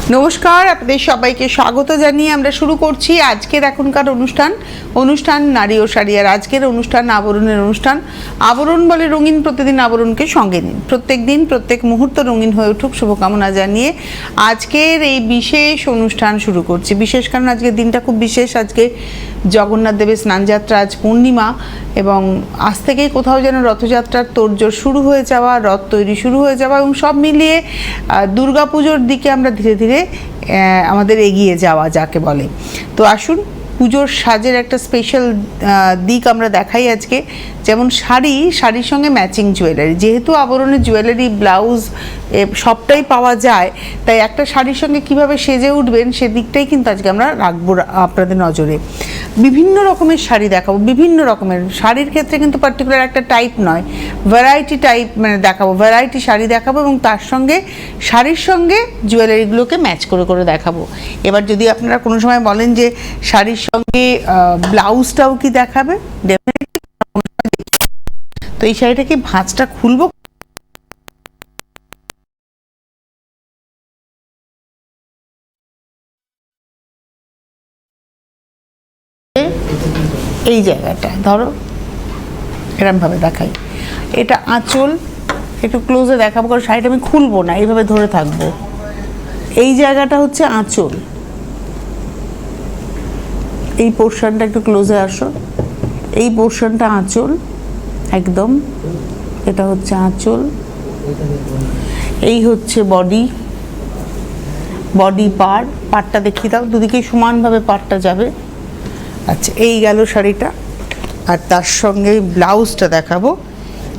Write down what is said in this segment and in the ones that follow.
নমস্কার, আপনাদের সবাইকে স্বাগত জানিয়ে আমরা শুরু করছি আজকের এখনকার অনুষ্ঠান নারী ও শাড়ি। আর আজকের অনুষ্ঠান আবরণের অনুষ্ঠান। আবরণ বলে রঙিন, প্রতিদিন আবরণকে সঙ্গে নিন, প্রত্যেক দিন প্রত্যেক মুহূর্ত রঙিন হয়ে উঠুক শুভকামনা জানিয়ে আজকের এই বিশেষ অনুষ্ঠান শুরু করছি। বিশেষ কারণ আজকের দিনটা খুব বিশেষ। আজকে জগন্নাথ দেবের স্নানযাত্রা, আজ পূর্ণিমা, এবং আজ থেকেই কোথাও যেন রথযাত্রার তোড়জোড় শুরু হয়ে যাওয়া, রথ তৈরি শুরু হয়ে যাওয়া, এবং সব মিলিয়ে দুর্গাপুজোর দিকে আমরা ধীরে ধীরে আমাদের এগিয়ে যাওয়া যাকে বলে। তো আসুন পুজোর সাজের একটা স্পেশাল দিক আমরা দেখাই আজকে। যেমন শাড়ির সঙ্গে ম্যাচিং জুয়েলারি, যেহেতু আবরণের জুয়েলারি, ব্লাউজ সবটাই পাওয়া যায়, তাই একটা শাড়ির সঙ্গে কিভাবে সেজে উঠবেন সেদিকটাই কিন্তু আজকে আমরা রাখবো আপনাদের নজরে। বিভিন্ন রকমের শাড়ি দেখাবো, বিভিন্ন রকমের শাড়ির ক্ষেত্রে কিন্তু পার্টিকুলার একটা টাইপ নয়, ভ্যারাইটি টাইপ দেখাবো, ভ্যারাইটি শাড়ি দেখাবো, এবং তার সঙ্গে শাড়ির সঙ্গে জুয়েলারিগুলোকে ম্যাচ করে করে দেখাবো। এবার যদি আপনারা কোনো সময় বলেন যে শাড়ির সঙ্গে ব্লাউজটাও কি দেখাবে, ডেফিনেটলি। তো এই শাড়িটা কি ভাঁজটা খুলবো, এই জায়গাটা ধরো এরমভাবে দেখাই, এটা আঁচল, একটু ক্লোজে দেখাবো কারণ শাড়িটা আমি খুলবো না, এইভাবে ধরে থাকবো। এই জায়গাটা হচ্ছে আঁচল, এই পোর্শনটা একটু ক্লোজে আসো, এই পোর্শনটা আঁচল একদম, এটা হচ্ছে আঁচল, এই হচ্ছে বডি পাড়টা দেখিয়ে দাও, দুদিকেই সমানভাবে পাড়টা যাবে। আচ্ছা, এই গেল শাড়িটা। আর তার সঙ্গে ব্লাউজটা দেখাবো,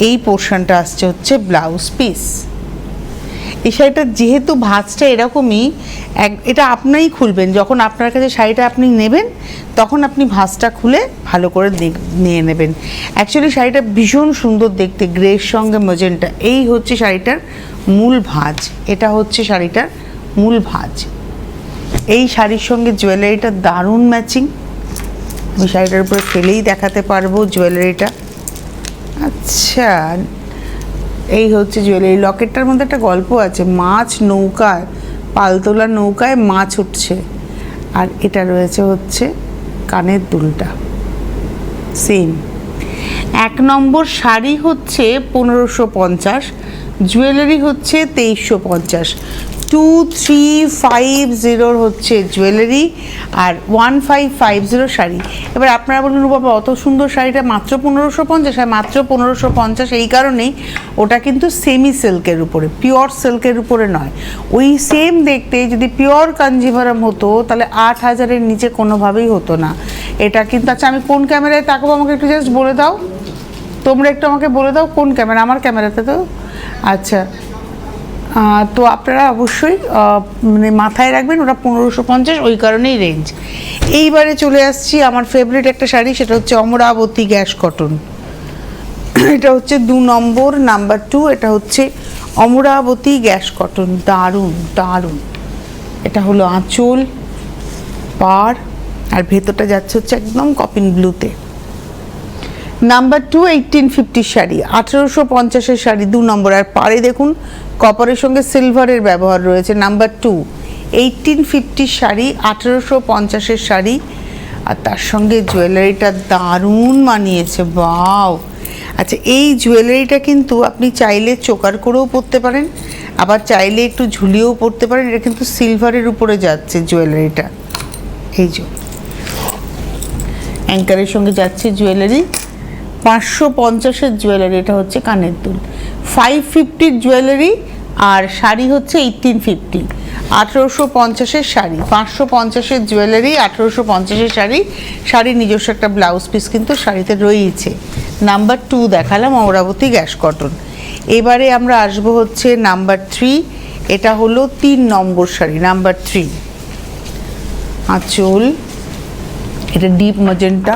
এই পোর্শনটা আসছে হচ্ছে ব্লাউজ পিস। এই শাড়িটা যেহেতু ভাঁজটা এরকমই, এটা আপনিই খুলবেন, যখন আপনার কাছে শাড়িটা আপনি নেবেন তখন আপনি ভাঁজটা খুলে ভালো করে নিয়ে নেবেন। অ্যাকচুয়ালি শাড়িটা ভীষণ সুন্দর দেখতে, গ্রের সঙ্গে ম্যাজেন্টা। এই হচ্ছে শাড়িটার মূল ভাঁজ, এটা হচ্ছে শাড়িটার মূল ভাঁজ। এই শাড়ির সঙ্গে জুয়েলারিটা দারুণ ম্যাচিং, আমি শাড়িটার উপরে ফেলেই দেখাতে পারবো জুয়েলারিটা। আচ্ছা, এই হচ্ছে জুয়েলারি। লকেটটার মধ্যে একটা গল্প আছে, মাছ নৌকায়, পালতোলা নৌকায় মাছ উঠছে, আর এটা রয়েছে হচ্ছে কানের দুলটা সেম। 1 নম্বর শাড়ি হচ্ছে 1550, জুয়েলারি হচ্ছে 2350। 2350 হচ্ছে জুয়েলারি আর 1550 শাড়ি। এবার আপনারা বলুন বাবা অত সুন্দর শাড়িটা মাত্র 1550? হ্যাঁ, মাত্র 1550 এই কারণেই, ওটা কিন্তু সেমি সিল্কের উপরে, পিওর সিল্কের উপরে নয়। ওই সেম দেখতে যদি পিওর কাঞ্জিভারাম হতো তাহলে 8000-এর নিচে কোনোভাবেই হতো না এটা কিন্তু। আচ্ছা, আমি কোন ক্যামেরায় তাকাবো আমাকে একটু জাস্ট বলে দাও, তোমরা একটু আমাকে বলে দাও কোন ক্যামেরা, আমার ক্যামেরাতে তো। আচ্ছা, তো আপনারা অবশ্যই মাথায় রাখবেন ওটা 1550, ওই কারণেই রেঞ্জ। এইবারে চলে আসছি আমার ফেভারিট একটা শাড়ি, সেটা হচ্ছে অমরাবতী গ্যাস কটন। এটা হচ্ছে 2 নম্বর, নাম্বার 2। এটা হচ্ছে অমরাবতী গ্যাস কটন, দারুণ দারুণ। এটা হলো আঁচল, পাড়, আর ভেতরটা যাচ্ছে হচ্ছে একদম কপিন ব্লুতে। নাম্বার 2 1850 শাড়ি, 1850-এর শাড়ি, 2 নম্বর। আর পাড়ে দেখুন কপারের সঙ্গে সিলভারের ব্যবহার রয়েছে। নাম্বার 2 1850 শাড়ি, 1850-এর শাড়ি, আর তার সঙ্গে জুয়েলারিটা দারুণ মানিয়েছে, বাও। আচ্ছা, এই জুয়েলারিটা কিন্তু আপনি চাইলে চোকার করেও পরতে পারেন, আবার চাইলে একটু ঝুলিয়েও পরতে পারেন। এটা কিন্তু সিলভারের উপরে যাচ্ছে জুয়েলারিটা, এই যে অ্যাঙ্কারের সঙ্গে যাচ্ছে জুয়েলারি। 550-এর জুয়েলারি, এটা হচ্ছে কানের দুল। 550-র জুয়েলারি আর শাড়ি হচ্ছে 1850, 1850-এর শাড়ি, 550-এর জুয়েলারি, 1850-এর শাড়ি। শাড়ির নিজস্ব একটা ব্লাউজ পিস কিন্তু শাড়িতে রয়েছে। নাম্বার 2 দেখালাম অমরাবতী গ্যাস কটন। এবারে আমরা আসবো হচ্ছে নাম্বার 3। এটা হলো 3 নম্বর শাড়ি, নাম্বার 3। আঁচল, এটা ডিপ ম্যাজেন্টা,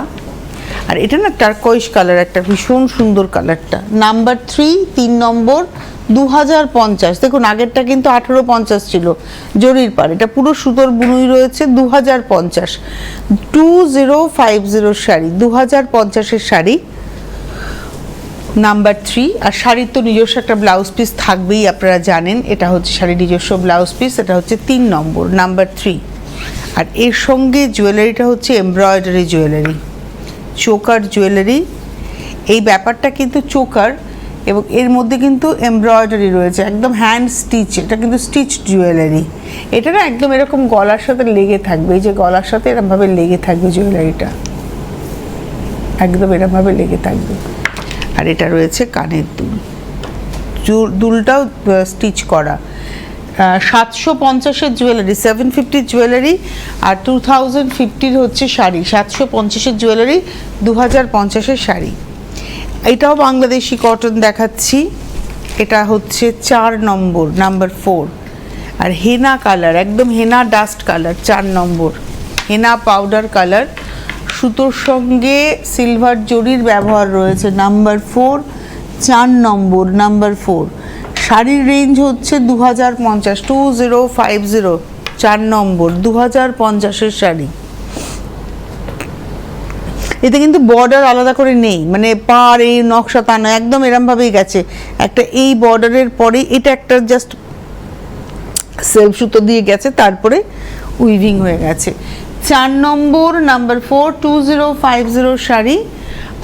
আর এটা না টারকয়েস কালার, একটা ভীষণ সুন্দর কালারটা। নাম্বার 3, 3 নম্বর, 2050। দেখুন আগেরটা কিন্তু 1850 ছিল, জরির পাড়, এটা পুরো সুতোর বুনুই রয়েছে। 2050, 2050 শাড়ি, 2050-এর শাড়ি। নাম্বার 3। আর শাড়ির তো নিজস্ব একটা ব্লাউজ পিস থাকবেই, আপনারা জানেন এটা হচ্ছে শাড়ির নিজস্ব ব্লাউজ পিস, এটা হচ্ছে 3 নম্বর, নাম্বার 3। আর এর সঙ্গে জুয়েলারিটা হচ্ছে এমব্রয়ডারি জুয়েলারি, চোকার জুয়েলারি। এই ব্যাপারটা কিন্তু চোকার এবং এর মধ্যে কিন্তু এমব্রয়ডারি রয়েছে, একদম হ্যান্ড স্টিচ, এটা কিন্তু স্টিচ জুয়েলারি। এটা না একদম এরকম গলার সাথে লেগে থাকবে, এই যে গলার সাথে এরকমভাবে লেগে থাকবে জুয়েলারিটা, একদম এরকমভাবে লেগে থাকবে। আর এটা রয়েছে কানের দুল, দুলটাও স্টিচ করা। 750-এর জুয়েলারি, 750 জুয়েলারি আর 2050 হচ্ছে শাড়ি। 750-এর জুয়েলারি, 2050-এর শাড়ি। এটাও বাংলাদেশি কটন দেখাচ্ছি, এটা হচ্ছে 4 নম্বর, নাম্বার 4। আর হেনা কালার, একদম হেনা ডাস্ট কালার, 4 নম্বর, হেনা পাউডার কালার, সুতোর সঙ্গে সিলভার জরির ব্যবহার রয়েছে, নাম্বার 4, 4 নম্বর, নাম্বার 4। শাড়ির রেঞ্জ হচ্ছে 2050, 2050, 4 নম্বর, 2050-এর শাড়ি। এতে কিন্তু বর্ডার আলাদা করে নেই, মানে পার এই নকশা তা নয়, একদম এরমভাবেই গেছে। একটা এই বর্ডারের পরে এটা একটা জাস্ট সেলফ সুতো দিয়ে গেছে, তারপরে উইভিং হয়ে গেছে। 4 নম্বর, নাম্বার 4, 2050 শাড়ি।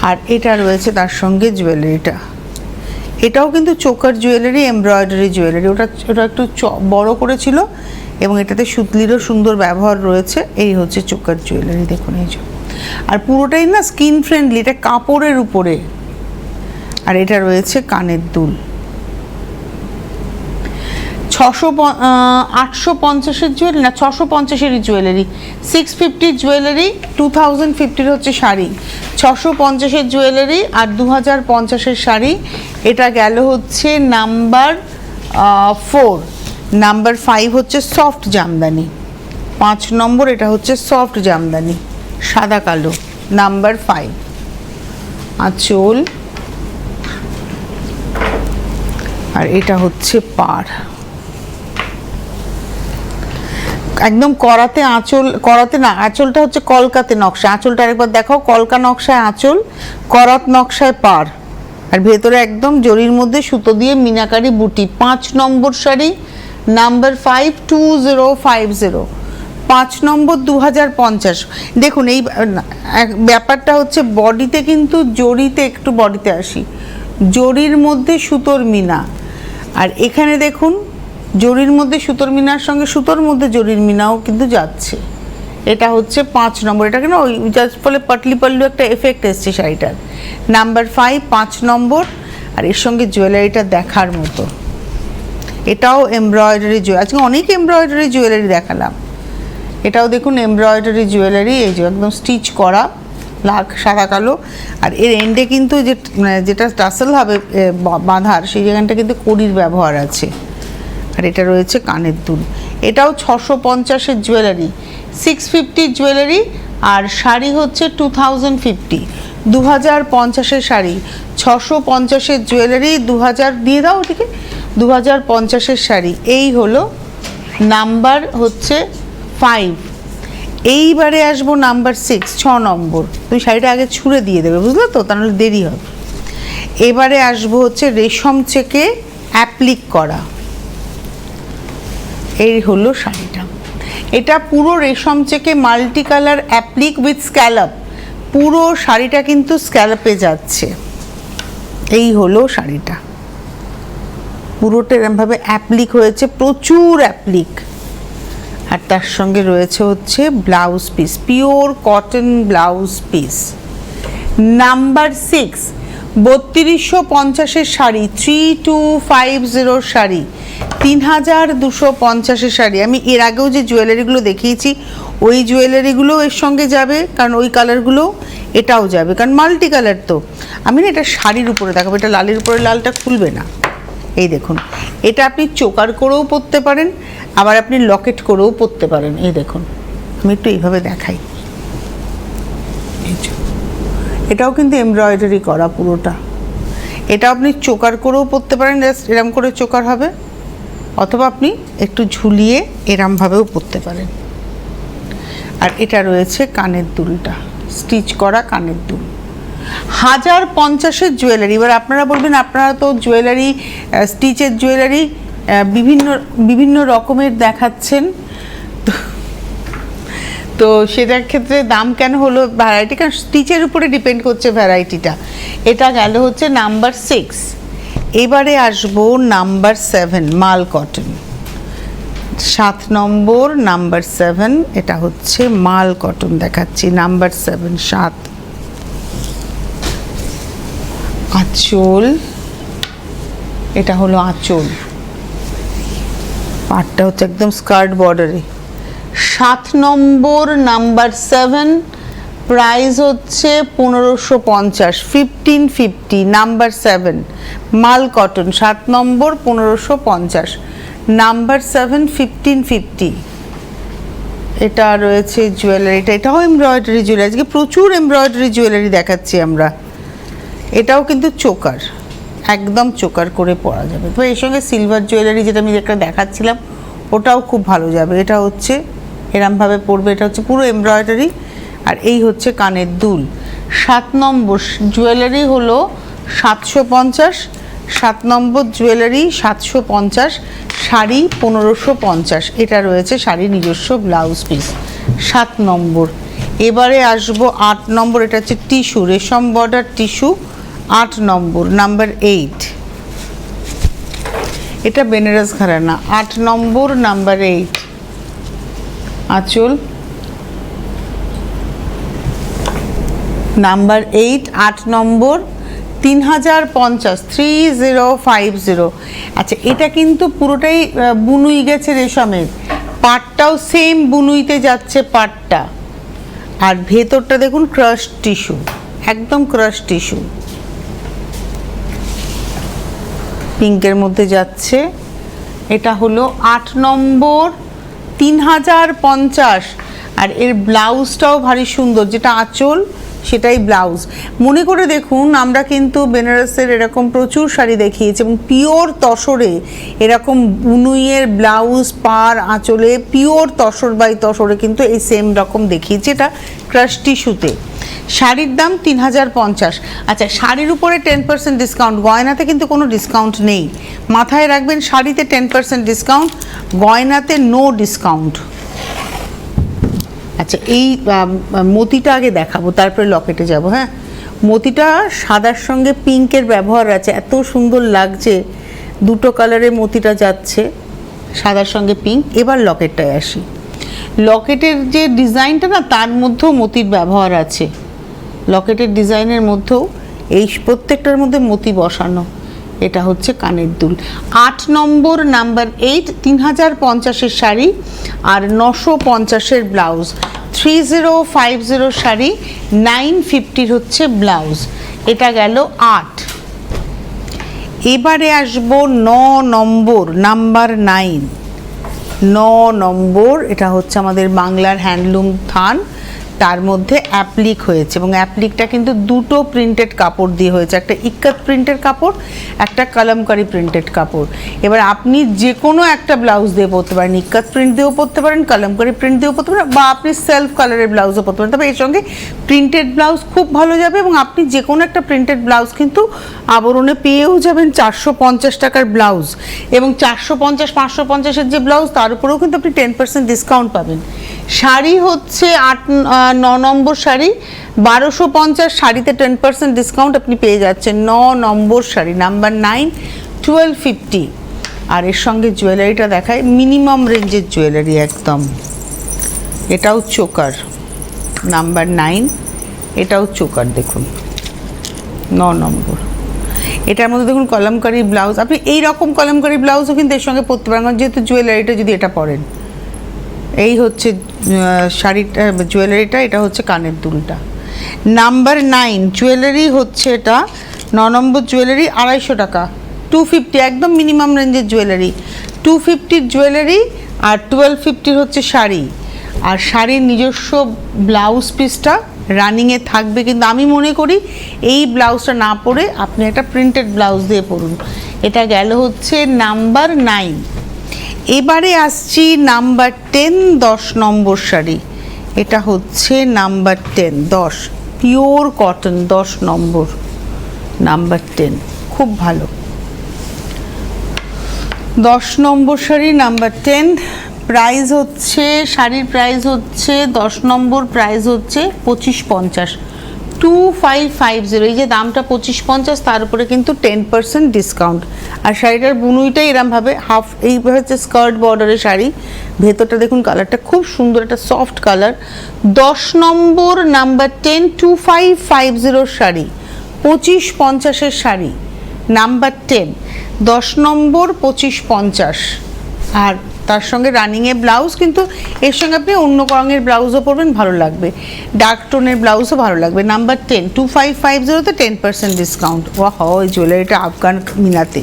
আর এটা রয়েছে তার সঙ্গে জুয়েলারিটা, এটাও কিন্তু চোকার জুয়েলারি, এমব্রয়ডারি জুয়েলারি। ওটা একটু বড় করেছিল এবং এটাতে সুতলিরও সুন্দর ব্যবহার রয়েছে। এই হচ্ছে চোকার জুয়েলারি, দেখুন এই যে। আর পুরোটাই না স্কিন ফ্রেন্ডলি, এটা কাপড়ের উপরে। আর এটা রয়েছে কানের দুল, 850-এর জুয়েলারি না, 650-এরই জুয়েলারি, 650 জুয়েলারি, 2050 হচ্ছে শাড়ি, 650-এর জুয়েলারি আর 2050-এর শাড়ি। এটা গেল হচ্ছে নাম্বার 4। নাম্বার 5 হচ্ছে সফট জামদানি, 5 নম্বর, এটা হচ্ছে সফট জামদানি, সাদা কালো, নাম্বার 5। আঁচল, আর এটা হচ্ছে পাড়, একদম করাতে আঁচল, করাতে না, আঁচলটা হচ্ছে কলকাতে নকশা। আঁচলটা আরেকবার দেখাও, কলকা নকশায় আঁচল, করাত নকশায় পাড়, আর ভেতরে একদম জরির মধ্যে সুতো দিয়ে মিনাকারি বুটি। 5 নম্বর শাড়ি, নাম্বার 5, 2050, 5 নম্বর, 2050। দেখুন এই ব্যাপারটা হচ্ছে বডিতে কিন্তু জরিতে, একটু বডিতে আসি, জরির মধ্যে সুতোর মিনা। আর এখানে দেখুন জরির মধ্যে সুতোর মিনার সঙ্গে সুতোর মধ্যে জরির মিনাও কিন্তু যাচ্ছে। এটা হচ্ছে 5 নম্বর, এটা কেন ওই জাস্ট ফলে পাটলি পাল্লু একটা এফেক্ট এসছে শাড়িটার। নাম্বার 5, 5 নম্বর। আর এর সঙ্গে জুয়েলারিটা দেখার মতো, এটাও এমব্রয়ডারি জুয়েলারি, আজকে অনেক এমব্রয়ডারি জুয়েলারি দেখালাম। এটাও দেখুন এমব্রয়ডারি জুয়েলারি, এই যে একদম স্টিচ করা, লাখ সাদা কালো। আর এর এন্ডে কিন্তু যেটা টাসেল হবে বাঁধার, সেই জায়গাটা কিন্তু কড়ির ব্যবহার আছে। আর এটা রয়েছে কানের দুল, এটাও 650-এর জুয়েলারি, 650 জুয়েলারি। আর শাড়ি হচ্ছে 2050, 2050-এর শাড়ি, 650-এর জুয়েলারি, 2000 দিয়ে দাও ওটিকে, 2050-এর শাড়ি। এই হলো নাম্বার হচ্ছে 5। এইবারে আসবো নাম্বার 6, 6 নম্বর। তুমি শাড়িটা আগে ছুঁড়ে দিয়ে দেবে, বুঝলে তো, তাহলে দেরি হবে। এবারে আসবো হচ্ছে রেশম চেকে অ্যাপ্লিক করা, এই হলো শাড়িটা। এটা পুরো রেশম চেকে multi colour applique with scallop, পুরো শাড়িটা কিন্তু স্ক্যালপে যাচ্ছে। এই হলো শাড়িটা, পুরোটা এরমভাবে অ্যাপ্লিক হয়েছে, প্রচুর অ্যাপ্লিক। আর তার সঙ্গে রয়েছে হচ্ছে blouse piece, pure cotton blouse piece. Number 6, 3250-এর শাড়ি, 3250 শাড়ি, 3250-এর শাড়ি। আমি এর আগেও যে জুয়েলারিগুলো দেখিয়েছি ওই জুয়েলারিগুলো এর সঙ্গে যাবে, কারণ ওই কালারগুলো এটাও যাবে, কারণ মাল্টি কালার তো। আমি না এটা শাড়ির উপরে দেখাবো, এটা লালের উপরে লালটা খুলবে না। এই দেখুন, এটা আপনি চোকার করেও পরতে পারেন, আবার আপনি লকেট করেও পরতে পারেন। এই দেখুন, আমি একটু এইভাবে দেখাই, এটাও কিন্তু এমব্রয়ডারি করা পুরোটা। এটা আপনি চোকার করেও পরতে পারেন, জাস্ট এরম করে চোকার হবে, অথবা আপনি একটু ঝুলিয়ে এরমভাবেও পরতে পারেন। আর এটা রয়েছে কানের দুলটা, স্টিচ করা কানের দুল, 1050-এর জুয়েলারি। এবার আপনারা বলবেন আপনারা তো জুয়েলারি, স্টিচের জুয়েলারি বিভিন্ন বিভিন্ন রকমের দেখাচ্ছেন, তো সেটার ক্ষেত্রে দাম কেন হলো? ভ্যারাইটি, কারণ স্টিচের উপরে ডিপেন্ড করছে ভ্যারাইটিটা। এটা গেল হচ্ছে নাম্বার 6। এবারে আসবো নাম্বার 7, মাল কটন। 7 নম্বর, নাম্বার 7, এটা হচ্ছে মাল কটন দেখাচ্ছি। নাম্বার 7, 7। আঁচল, এটা হলো আঁচল, পাটটা হচ্ছে একদম স্কার্ট বর্ডারে। 7 নম্বর, নাম্বার 7, প্রাইস হচ্ছে 1550, 1550, নাম্বার 7, মাল কটন, 7 নম্বর, 1550, নাম্বার 7, 1550। এটা রয়েছে জুয়েলারিটা, এটাও এমব্রয়ডারি জুয়েলারি। আজকে প্রচুর এমব্রয়ডারি জুয়েলারি দেখাচ্ছি আমরা। এটাও কিন্তু চোকার, একদম চোকার করে পরা যাবে। তো এর সঙ্গে সিলভার জুয়েলারি যেটা আমি একটা দেখাচ্ছিলাম ওটাও খুব ভালো যাবে। এটা হচ্ছে এরমভাবে পরবে, এটা হচ্ছে পুরো এমব্রয়ডারি। আর এই হচ্ছে কানের দুল। 7 নম্বর জুয়েলারি হলো 750, 7 নম্বর জুয়েলারি 750, শাড়ি 1550। এটা রয়েছে শাড়ি নিজস্ব ব্লাউজ পিস। 7 নম্বর। এবারে আসবো 8 নম্বর, এটা হচ্ছে টিস্যু, রেশম বর্ডার টিস্যু। 8 নম্বর, নাম্বার 8, এটা বেনারস ঘরানা। 8 নম্বর, নাম্বার 8, আঁচল, নাম্বার 8, 8 নম্বর, 3050, 3050। আচ্ছা, এটা কিন্তু পুরোটাই বুনুই গেছে রেশমের, পাটটাও সেম বুনুইতে যাচ্ছে পাটটা। আর ভেতরটা দেখুন ক্রাশ টিস্যু, একদম ক্রাশ টিস্যু, পিঙ্কের মধ্যে যাচ্ছে। এটা হলো 8 নম্বর, 3050। আর এর ব্লাউজটাও ভারী সুন্দর, যেটা আঁচল সেটাই ব্লাউজ। মনে করে দেখুন, আমরা কিন্তু বেনারসের এরকম প্রচুর শাড়ি দেখিয়েছি এবং পিওর তসরে এরকম বুনুইয়ের ব্লাউজ, পার, আঁচলে পিওর তসর বাই তসরে কিন্তু এই সেম রকম দেখিয়েছি, এটা ক্রাশ টিস্যুতে। শাড়ির দাম 3050। আচ্ছা, শাড়ির উপরে 10% ডিসকাউন্ট, গয়নাতে কিন্তু কোনো ডিসকাউন্ট নেই। মাথায় রাখবেন, শাড়িতে 10% ডিসকাউন্ট, গয়নাতে নো ডিসকাউন্ট। আচ্ছা, এই মতিটা আগে দেখাবো, তারপরে লকেটে যাব। হ্যাঁ, মতিটা সাদার সঙ্গে পিঙ্কের ব্যবহার আছে, এত সুন্দর লাগছে, দুটো কালারে মতিটা যাচ্ছে, সাদার সঙ্গে পিঙ্ক। এবার লকেটটায় আসি। লকেটের যে ডিজাইনটা না, তার মধ্যেও মতির ব্যবহার আছে। লকেটের ডিজাইনের মধ্যেও এই প্রত্যেকটার মধ্যে মতি বসানো। এটা হচ্ছে কানের দুল। 8 নম্বর, নাম্বার 8, 3050-এর শাড়ি আর 950-এর ব্লাউজ। 3050 শাড়ি, 950 হচ্ছে ব্লাউজ। এটা গেল 8। এবারে আসবো 9 নম্বর, নাম্বার 9, 9 নম্বর। এটা হচ্ছে আমাদের বাংলার হ্যান্ডলুম থান, তার মধ্যে অ্যাপ্লিক হয়েছে এবং অ্যাপ্লিকটা কিন্তু দুটো প্রিন্টেড কাপড় দিয়ে হয়েছে, একটা ইক্কাত প্রিন্টের কাপড়, একটা কলমকারি প্রিন্টেড কাপড়। এবার আপনি যে কোনো একটা ব্লাউজ দিয়ে পরতে পারেন, ইক্কাত প্রিন্ট দিয়েও পরতে পারেন, কলমকারি প্রিন্ট দিয়েও পরতে পারেন, বা আপনি সেলফ কালারের ব্লাউজও পরতে পারেন। তবে এর সঙ্গে প্রিন্টেড ব্লাউজ খুব ভালো যাবে এবং আপনি যে কোনো একটা প্রিন্টেড ব্লাউজ কিন্তু আবরণে পেয়েও যাবেন 450 টাকার ব্লাউজ, এবং 450, 550-এর যে ব্লাউজ তার উপরেও কিন্তু আপনি 10% ডিসকাউন্ট পাবেন। শাড়ি হচ্ছে 9 নম্বর শাড়ি 1250, শাড়িতে 10% ডিসকাউন্ট আপনি পেয়ে যাচ্ছেন। 9 নম্বর শাড়ি, নাম্বার 9, 1250। আর এর সঙ্গে জুয়েলারিটা দেখায়, মিনিমাম রেঞ্জের জুয়েলারি একদম। এটাও চোকার, নাম্বার 9, এটাও চোকার, দেখুন 9 নম্বর। এটার মধ্যে দেখুন কলমকারি ব্লাউজ, আপনি এই রকম কলমকারি ব্লাউজও কিন্তু এর সঙ্গে পরতে পারেন, যেহেতু জুয়েলারিটা যদি এটা পরেন। এই হচ্ছে শাড়িটা, জুয়েলারিটা। এটা হচ্ছে কানের দুলটা। নাম্বার 9 জুয়েলারি হচ্ছে এটা 9 নম্বর জুয়েলারি, 250 টাকা, 250, একদম মিনিমাম রেঞ্জের জুয়েলারি। 250 জুয়েলারি আর 1250 হচ্ছে শাড়ি। আর শাড়ির নিজস্ব ব্লাউজ পিসটা রানিংয়ে থাকবে, কিন্তু আমি মনে করি এই ব্লাউজটা না পরে আপনি একটা প্রিন্টেড ব্লাউজ দিয়ে পরুন। এটা গেল হচ্ছে নাম্বার 9। এবারে আসছি নাম্বার 10, 10 নম্বর শাড়ি। এটা হচ্ছে নাম্বার 10, 10। পিওর কটন 10 নম্বর, নাম্বার 10, খুব ভালো। 10 নম্বর শাড়ি নাম্বার 10, প্রাইস হচ্ছে, শাড়ির প্রাইস হচ্ছে 10 নম্বর প্রাইস হচ্ছে 2550, 2550। এই যে দামটা 2550, তার উপরে কিন্তু 10% ডিসকাউন্ট। আর শাড়িটার বুনুইটাই এরমভাবে হাফ, এইভাবে হচ্ছে স্কার্ট বর্ডারের শাড়ি, ভেতরটা দেখুন কালারটা খুব সুন্দর, একটা সফট কালার। 10 নম্বর নাম্বার 10, 2550 শাড়ি, 2550-এর শাড়ি নাম্বার 10, 10 নম্বর 2550। আর তার সঙ্গে রানিংয়ে ব্লাউজ, কিন্তু এর সঙ্গে আপনি অন্য রঙের ব্লাউজও পরবেন, ভালো লাগবে, ডার্ক টোনের ব্লাউজও ভালো লাগবে। Number 10, 2550-তে 10% discount. ওয়াহ, এই জুয়েলারিটা আফগান মিনাতে,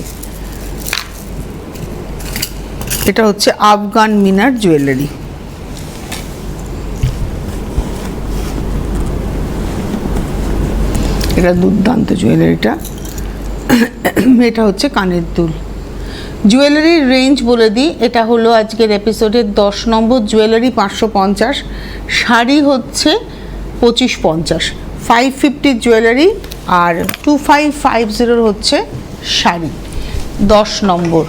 এটা হচ্ছে আফগান মিনার জুয়েলারি। এটা দুর্দান্ত জুয়েলারিটা। এটা হচ্ছে কানের দুল। জুয়েলারির রেঞ্জ বলে দিই, এটা হলো আজকের এপিসোডের 10 নম্বর জুয়েলারি 550, শাড়ি হচ্ছে 2550, 550 জুয়েলারি, আর 2550 হচ্ছে শাড়ি 10 নম্বর।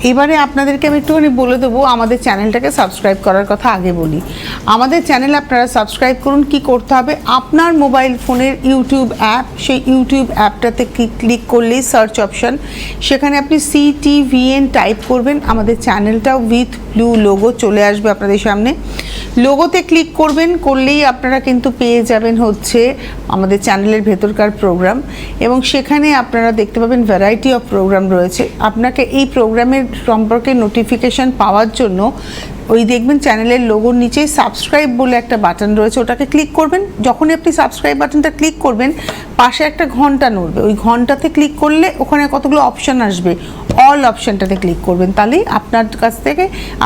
এবারে আপনাদেরকে আমি একটুখানি বলে দেবো আমাদের চ্যানেলটাকে সাবস্ক্রাইব করার কথা। আগে বলি, আমাদের চ্যানেল আপনারা সাবস্ক্রাইব করুন। কি করতে হবে, আপনার মোবাইল ফোনের ইউটিউব অ্যাপ, সেই ইউটিউব অ্যাপটাতে ক্লিক করলেই সার্চ অপশন, সেখানে আপনি CTVN টাইপ করবেন, আমাদের চ্যানেলটাও উইথ ব্লু লোগো চলে আসবে আপনাদের সামনে। লোগোতে ক্লিক করবেন, করলেই আপনারা কিন্তু পেয়ে যাবেন হচ্ছে আমাদের চ্যানেলের ভেতরকার প্রোগ্রাম, এবং সেখানে আপনারা দেখতে পাবেন ভ্যারাইটি অফ প্রোগ্রাম রয়েছে। আপনাকে এই প্রোগ্রামের সম্পর্কে নোটিফিকেশান পাওয়ার জন্য ওই দেখবেন চ্যানেলের লোগোর নিচেই সাবস্ক্রাইব বলে একটা বাটন রয়েছে, ওটাকে ক্লিক করবেন। যখনই আপনি সাবস্ক্রাইব বাটনটা ক্লিক করবেন, পাশে একটা ঘন্টা নড়বে, ওই ঘন্টাতে ক্লিক করলে ওখানে কতগুলো অপশান আসবে, অল অপশানটাতে ক্লিক করবেন, তাহলেই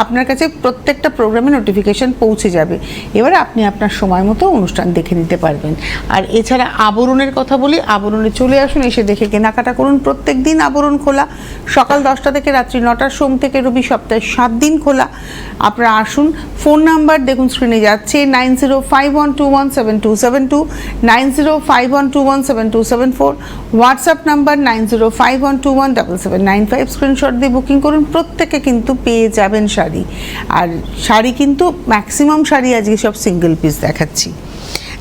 আপনার কাছে প্রত্যেকটা প্রোগ্রামের নোটিফিকেশান পৌঁছে যাবে। এবারে আপনি আপনার সময় মতো অনুষ্ঠান দেখে নিতে পারবেন। আর এছাড়া আবরণের কথা বলি, আবরণে চলে আসুন, এসে দেখে কেনাকাটা করুন। প্রত্যেক দিন আবরণ খোলা, সকাল 10টা থেকে রাত্রি 9টার, সোম থেকে রবি সপ্তাহে 7 দিন খোলা। আপনারা আসুন। ফোন নাম্বার দেখুন স্ক্রিনে যাচ্ছে, 9051217272, 9051217274, হোয়াটসঅ্যাপ নাম্বার 9051217795। স্ক্রিনশট দিয়ে বুকিং করুন, প্রত্যেকে কিন্তু পেয়ে যাবেন শাড়ি। আর শাড়ি কিন্তু ম্যাক্সিমাম শাড়ি আজকে সব সিঙ্গেল পিস দেখাচ্ছি।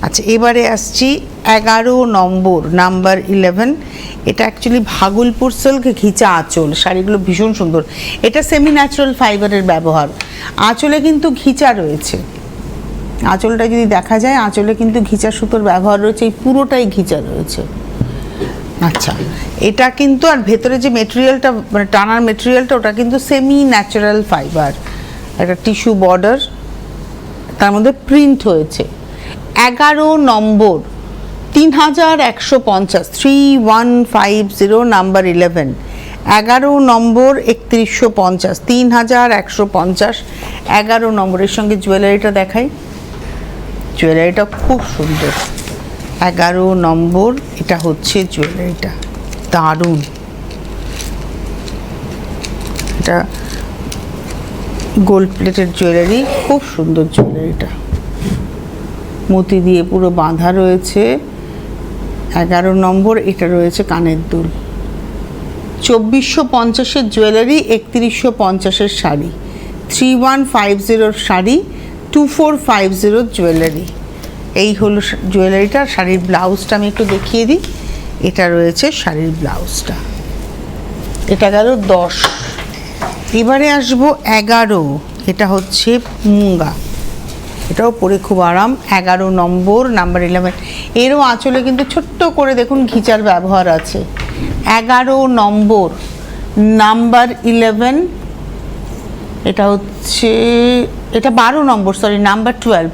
আচ্ছা, এবারে আসছি 11 নম্বর নাম্বার 11। এটা অ্যাকচুয়ালি ভাগলপুর সিল্ক ঘিচা আঁচল, শাড়িগুলো ভীষণ সুন্দর। এটা সেমি ন্যাচারাল ফাইবারের ব্যবহার, আঁচলে কিন্তু ঘিচা রয়েছে। আঁচলটা যদি দেখা যায়, আঁচলে কিন্তু ঘিচা সুতোর ব্যবহার রয়েছে, এই পুরোটাই ঘিচা রয়েছে। আচ্ছা, এটা কিন্তু, আর ভেতরে যে মেটেরিয়ালটা, মানে টানার মেটেরিয়ালটা, ওটা কিন্তু সেমি ন্যাচারাল ফাইবার, একটা টিস্যু বর্ডার, তার মধ্যে প্রিন্ট হয়েছে। 11 নম্বর 3150, 3150 নাম্বার 11, 11 নম্বর 3150, 3150, 11 নম্বরের সঙ্গে জুয়েলারিটা দেখাই। জুয়েলারিটা খুব সুন্দর, 11 নম্বর, এটা হচ্ছে জুয়েলারিটা, দারুণ। এটা গোল্ড প্লেটেড জুয়েলারি, খুব সুন্দর জুয়েলারিটা, মতি দিয়ে পুরো বাঁধা রয়েছে। 11 নম্বর, এটা রয়েছে কানের দুল। 2450-এর জুয়েলারি, 3150-এর শাড়ি, 3150 শাড়ি, 2450 জুয়েলারি। এই হলো জুয়েলারিটা। শাড়ির ব্লাউজটা আমি একটু দেখিয়ে দিই, এটা রয়েছে শাড়ির ব্লাউজটা। এটা গেল 10। এবারে আসবো 11, এটা হচ্ছে মুঙ্গা, এটাও পরে খুব আরাম। 11 নম্বর নাম্বার 11, এরও আঁচলে কিন্তু ছোট্ট করে দেখুন ঘিচার ব্যবহার আছে। 11 নম্বর নাম্বার 11, এটা হচ্ছে, এটা 12 নম্বর, সরি নাম্বার 12,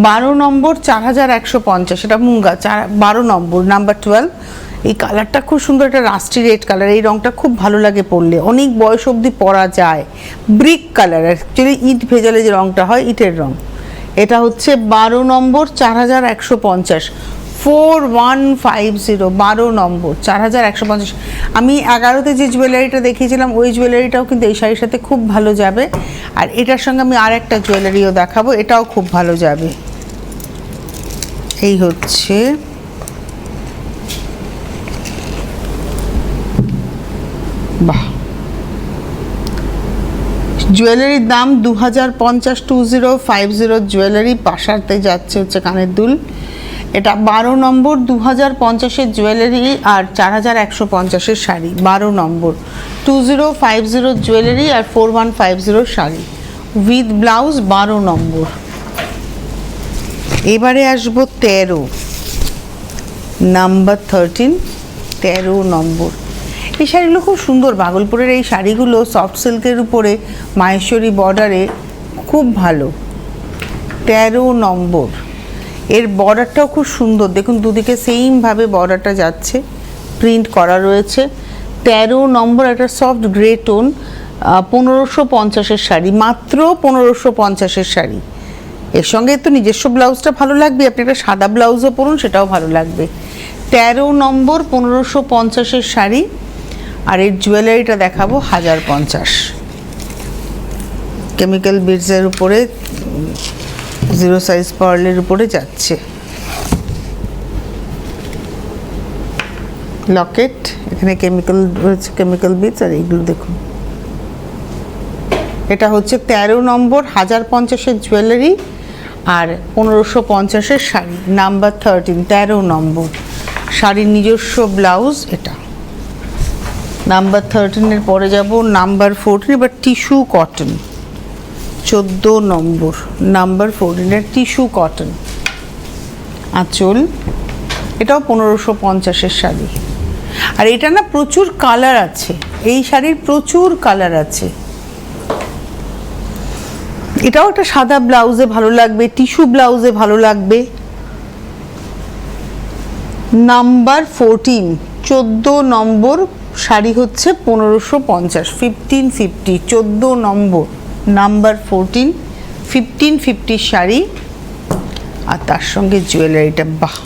12 নম্বর 4150, এটা মুঙ্গা, 12 নম্বর নাম্বার 12। এই কালারটা খুব সুন্দর, এটা রাস্টি রেড কালার, এই রঙটা খুব ভালো লাগে পরলে, অনেক বয়স অবধি পরা যায়। ব্রিক কালার, অ্যাকচুয়ালি ইট ভেজালে যে রঙটা হয়, ইটের রঙ। এটা হচ্ছে 12 নম্বর 4150, 4150, 12 নম্বর 4150। আমি 11তে যে জুয়েলারিটা দেখিয়েছিলাম, ওই জুয়েলারিটাও কিন্তু এই শাড়ির সাথে খুব ভালো যাবে। আর এটার সঙ্গে আমি আর একটা জুয়েলারিও দেখাবো, এটাও খুব ভালো যাবে। এই হচ্ছে বাহ, জুয়েলারির দাম 2050, 2050 জুয়েলারি। পাশাতে যাচ্ছে হচ্ছে কানের দুল, এটা 12 নম্বর 2050-এর জুয়েলারি আর 4150-এর শাড়ি। 12 নম্বর 2050 জুয়েলারি আর 4150 শাড়ি উইথ ব্লাউজ। 12 নম্বর। এবারে আসবো 13 নাম্বার 13, 13 নম্বর। এই শাড়িগুলো খুব সুন্দর, ভাগলপুরের এই শাড়িগুলো সফট সিল্কের উপরে মাহেশ্বরী বর্ডারে খুব ভালো। 13 নম্বর, এর বর্ডারটাও খুব সুন্দর, দেখুন দুদিকে সেমভাবে বর্ডারটা যাচ্ছে, প্রিন্ট করা রয়েছে। 13 নম্বর, একটা সফট গ্রে টোন, 1550-এর শাড়ি, মাত্র 1550-এর শাড়ি। এর সঙ্গে তো নিজস্ব ব্লাউজটা ভালো লাগবে, আপনি একটা সাদা ব্লাউজও পরুন, সেটাও ভালো লাগবে। 13 নম্বর 1550-এর শাড়ি। আর এর জুয়েলারিটা দেখাবো 1050, কেমিক্যাল বিডসের উপরে, 0 সাইজ পার্লের উপরে যাচ্ছে। লকেট, এখানে কেমিক্যাল রয়েছে, কেমিক্যাল বিডস। আর এইগুলো দেখুন, এটা হচ্ছে 13 নম্বর 1050-এর জুয়েলারি আর 1550-এর শাড়ি। নাম্বার 13, 13 নম্বর শাড়ির নিজস্ব ব্লাউজ এটা। নাম্বার 13-এর পরে যাব নাম্বার 14, এবার টিস্যু কটন। 14 নম্বর নাম্বার 14-এর টিস্যু কটন আঁচল, এটাও 1550-এর শাড়ি। আর এটা না প্রচুর কালার আছে, এই শাড়ির প্রচুর কালার আছে। এটাও একটা সাদা ব্লাউজে ভালো লাগবে, টিস্যু ব্লাউজে ভালো লাগবে। নাম্বার 14, 14 নম্বর শাড়ি হচ্ছে 1550, 1550, 14 নম্বর নাম্বার 14, 1550 শাড়ি। আর তার সঙ্গে জুয়েলারিটা, বাহ,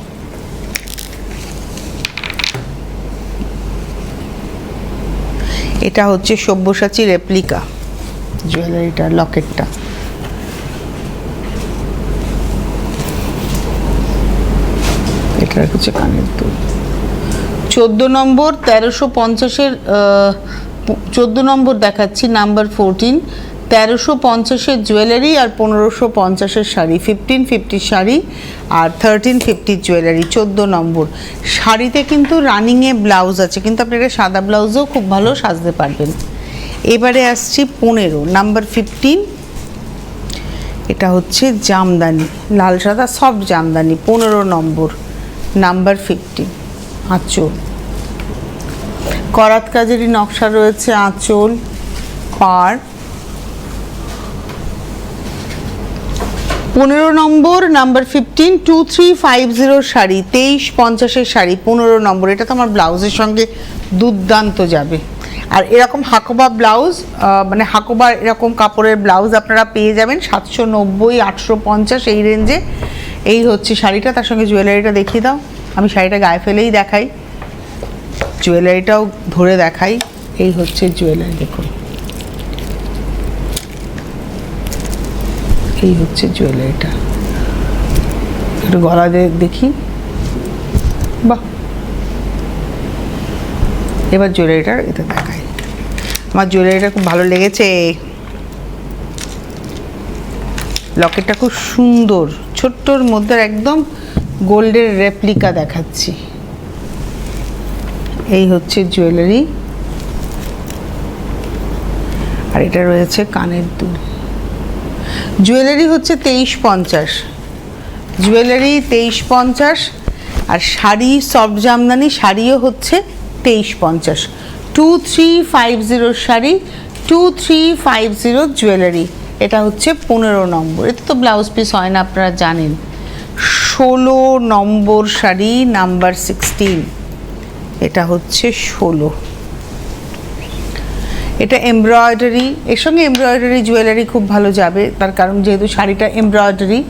এটা হচ্ছে সব্যসাচী রেপ্লিকা জুয়েলারিটা, লকেটটা। এটা হচ্ছে কানের দুল। 14 নম্বর 1350-এর, 14 নম্বর দেখাচ্ছি, নাম্বার 14, 1350-এর জুয়েলারি আর 1550-এর শাড়ি, 1550 শাড়ি আর 1350 জুয়েলারি। 14 নম্বর শাড়িতে কিন্তু রানিংয়ে ব্লাউজ আছে, কিন্তু আপনি একটা সাদা ব্লাউজও খুব ভালো সাজতে পারবেন। এবারে আসছি 15 নাম্বার 15, এটা হচ্ছে জামদানি, লাল সাদা সফট জামদানি। 15 নম্বর নাম্বার 15 আঁচল, করাত কাজেরই নকশা রয়েছে, আঁচল পাড়। 15 নম্বর নাম্বার 15, 2350 শাড়ি, 2350-এর শাড়ি। 15 নম্বর, এটা তো আমার ব্লাউজের সঙ্গে দুর্দান্ত যাবে। আর এরকম হাকোবা ব্লাউজ, মানে হাকোবা এরকম কাপড়ের ব্লাউজ আপনারা পেয়ে যাবেন 790, 850 এই রেঞ্জে। এই হচ্ছে শাড়িটা, তার সঙ্গে জুয়েলারিটা দেখিয়ে দাও। আমি শাড়িটা গায়ে ফেলেই দেখাই, জুয়েলারিটাও ধরে দেখাই। এই হচ্ছে জুয়েলারি, দেখুন এই হচ্ছে জুয়েলারিটা, একটু গলা দেখি, বাহ। এবার জুয়েলারিটা এটা দেখাই, আমার জুয়েলারিটা খুব ভালো লেগেছে। লকেটটা খুব সুন্দর, ছোট্টর মধ্যে একদম গোল্ডের রেপ্লিকা দেখাচ্ছি। এই হচ্ছে জুয়েলারি, আর এটা রয়েছে কানের দুল। জুয়েলারি হচ্ছে 2350, জুয়েলারি 2350, আর শাড়ি সফট জামদানি শাড়িও হচ্ছে 2350। 2350 শাড়ি, 2350 জুয়েলারি। এটা হচ্ছে 15 নম্বর। এতে তো ব্লাউজ পিস হয় না, আপনারা জানেন। 16 নম্বর শাড়ি নাম্বার 16, এটা হচ্ছে 16। এটা এমব্রয়ডারি, এর সঙ্গে এমব্রয়ডারি জুয়েলারি খুব ভালো যাবে, তার কারণ যেহেতু শাড়িটা এমব্রয়ডারি।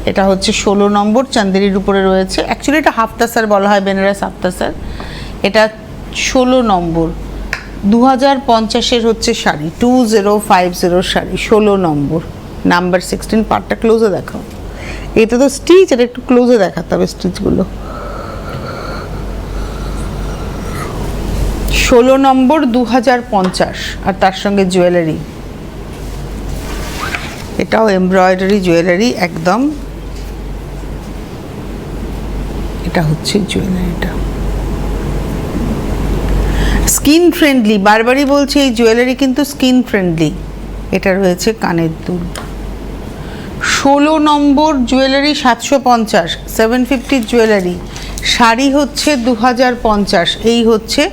এটা হচ্ছে 16 নম্বর, চান্দেরির উপরে রয়েছে। অ্যাকচুয়ালি এটা হাফতাসার বলা হয়, বেনারস হাফতাসার। এটা 16 নম্বর, 2050-এর হচ্ছে শাড়ি, 2050 শাড়ি, 16 নম্বর নাম্বার 16। পার্টটা ক্লোজে দেখাও। এটা তো স্টিচ, এটা একটু ক্লোজে দেখাতে হবে স্টিচগুলো। 16 নম্বর 2050, আর তার সঙ্গে জুয়েলারি, এটাও এমব্রয়ডারি জুয়েলারি একদম। এটা হচ্ছে জুয়েলারিটা স্কিন ফ্রেন্ডলি, বারবারই বলছি এই জুয়েলারি কিন্তু স্কিন ফ্রেন্ডলি। এটা রয়েছে কানের দুল। 16 নম্বর জুয়েলারি 750, 750 জুয়েলারি। শাড়ি হচ্ছে 2050, এই হচ্ছে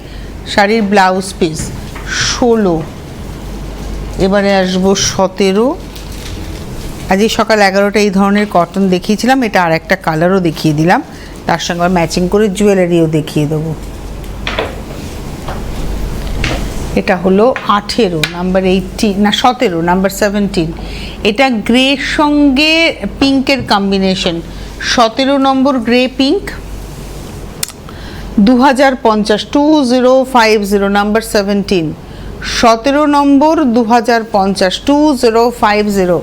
শাড়ির ব্লাউজ পিস। 16, এবারে আসবো 17। আজকে সকাল 11টা এই ধরনের কটন দেখিয়েছিলাম, এটা আর একটা কালারও দেখিয়ে দিলাম, তার সঙ্গে ম্যাচিং করে জুয়েলারিও দেখিয়ে দেবো। এটা হলো 18 নাম্বার 18, না 17 নাম্বার 17। এটা গ্রের সঙ্গে পিঙ্কের কম্বিনেশন। 17 নম্বর গ্রে পিঙ্ক, 2050, 2050 নাম্বার 17। 17 নম্বর 2050, 2050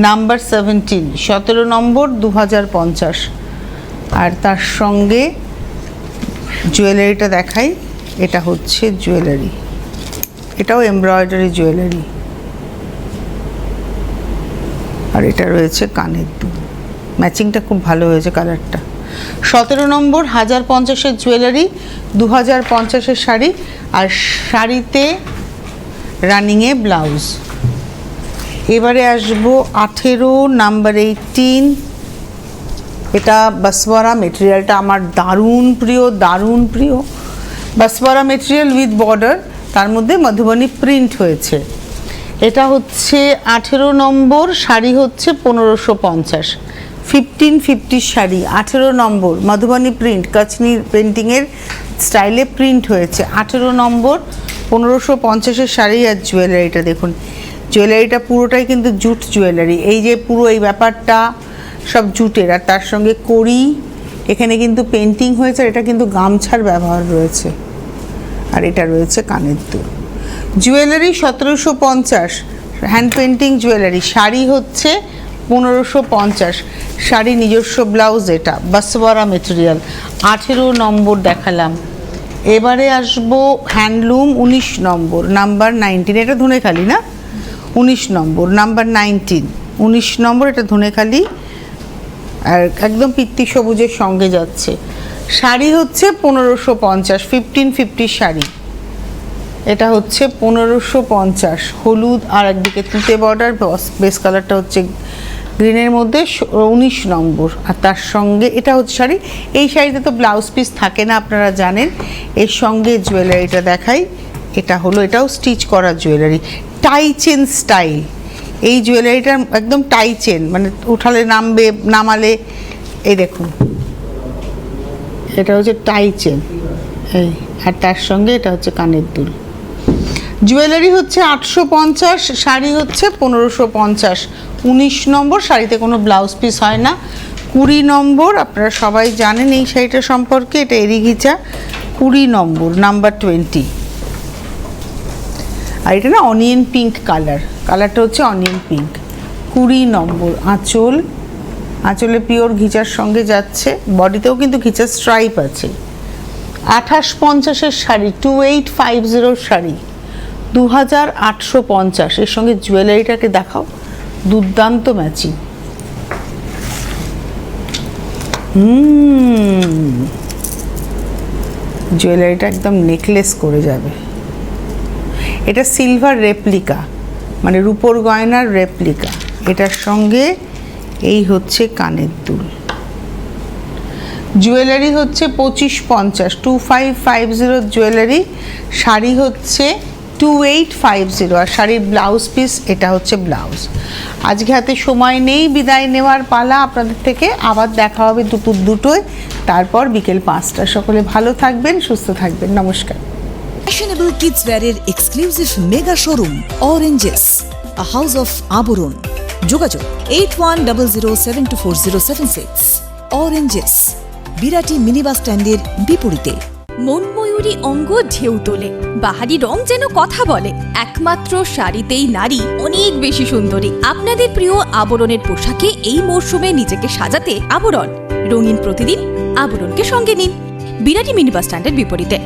নাম্বার 17। 17 নম্বর 2050। আর তার সঙ্গে জুয়েলারিটা দেখাই, এটা হচ্ছে জুয়েলারি, এটাও এমব্রয়ডারি জুয়েলারি, আর এটা রয়েছে কানের দুল। ম্যাচিংটা খুব ভালো হয়েছে কালারটা। 17 নম্বর 1050-এর জুয়েলারি, 2050-এর শাড়ি, আর শাড়িতে রানিংয়ে ব্লাউজ। এবারে আসবো 18 নাম্বার 18। এটা বাসওয়ারা মেটেরিয়ালটা আমার দারুণ প্রিয়, দারুণ প্রিয়। বাসওয়ারা মেটেরিয়াল উইথ বর্ডার, তার মধ্যে মধুবনী প্রিন্ট হয়েছে। এটা হচ্ছে 18 নম্বর, শাড়ি হচ্ছে 1550, 1550 শাড়ি, 18 নম্বর মধুবনী প্রিন্ট, কাচনি পেন্টিংয়ের স্টাইলে প্রিন্ট হয়েছে। 18 নম্বর 1550-এর শাড়ি। আর জুয়েলারিটা দেখুন, জুয়েলারিটা পুরোটাই কিন্তু জুট জুয়েলারি, এই যে পুরো এই ব্যাপারটা সব জুটের, আর তার সঙ্গে কড়ি, এখানে কিন্তু পেন্টিং হয়েছে, এটা কিন্তু গামছার ব্যবহার রয়েছে। আর এটা রয়েছে কানের দুল। Jewellery 1750, hand painting jewellery. Sari হচ্ছে 1550, শাড়ি নিজস্ব ব্লাউজ, এটা বাসওয়ারা মেটেরিয়াল। 18 নম্বর দেখালাম। এবারে আসবো হ্যান্ডলুম 19 নম্বর নাম্বার 19, এটা ধনেখালি না, 19 নম্বর নাম্বার 19, 19 নম্বর, এটা ধনেখালি, আর একদম পিত্তি সবুজের সঙ্গে যাচ্ছে। শাড়ি হচ্ছে 1550, 1550 শাড়ি, এটা হচ্ছে 1550, হলুদ, আর একদিকে তুঁতে বর্ডার, বেস কালারটা হচ্ছে গ্রিনের মধ্যে 19 নম্বর। আর তার সঙ্গে এটা হচ্ছে শাড়ি। এই শাড়িতে তো ব্লাউজ পিস থাকে না, আপনারা জানেন। এর সঙ্গে জুয়েলারিটা দেখাই, এটা হলো, এটাও স্টিচ করা জুয়েলারি, টাই চেন স্টাইল। এই জুয়েলারিটা একদম টাই চেন, মানে উঠালে নামবে, নামালে, এই দেখুন, এটা হচ্ছে টাই চেন এই, আর তার সঙ্গে এটা হচ্ছে কানের দুল। জুয়েলারি হচ্ছে 850, শাড়ি হচ্ছে 1550, 19 নম্বর, শাড়িতে কোনো ব্লাউজ পিস হয় না। 20 নম্বর, আপনারা সবাই জানেন এই শাড়িটা সম্পর্কে, এটা এরিঘিচা, 20 নম্বর নাম্বার 20। আর এটা না অনিয়ন পিঙ্ক কালার, কালারটা হচ্ছে অনিয়ন পিঙ্ক। 20 নম্বর আঁচল, আঁচলে পিওর ঘিচার সঙ্গে যাচ্ছে, বডিতেও কিন্তু ঘিচার স্ট্রাইপ আছে। 2850-এর শাড়ি, 2850 শাড়ি, 2850, এর সঙ্গে জুয়েলারিটাকে দেখাও, দুর্দান্ত ম্যাচিং। জুয়েলারিটা একদম নেকলেস করে যাবে। এটা সিলভার রেপ্লিকা, মানে রূপোর গয়নার রেপ্লিকা। এটার সঙ্গে এই হচ্ছে কানের দুল। জুয়েলারি হচ্ছে 2550, 2550 জুয়েলারি। শাড়ি হচ্ছে 2850, আর শাড়ির ব্লাউজ পিস, এটা হচ্ছে ব্লাউজ। আজকে হাতে সময় নেই, বিদায় নেওয়ার পালা আপনাদের থেকে। আবার দেখা হবে দুপুর 2টোয়, তারপর বিকেল 5টা। সকলে ভালো থাকবেন, সুস্থ থাকবেন, নমস্কার। Fashionable kids wear exclusive mega showroom Oranges, a house of Aburun. যোগাযোগ 8100724076। Oranges, বিরাটি মিনি বাস স্ট্যান্ডের বিপরীতে। মনময়ূরী অঙ্গ ঢেউ তোলে, বাহারি রং যেন কথা বলে। একমাত্র শাড়িতেই নারী অনেক বেশি সুন্দরী। আপনাদের প্রিয় আবরণের পোশাকে এই মরশুমে নিজেকে সাজাতে আবরণ। রঙিন প্রতিদিন আবরণকে সঙ্গে নিন, বিরাটি মিনি বাস স্ট্যান্ডের বিপরীতে।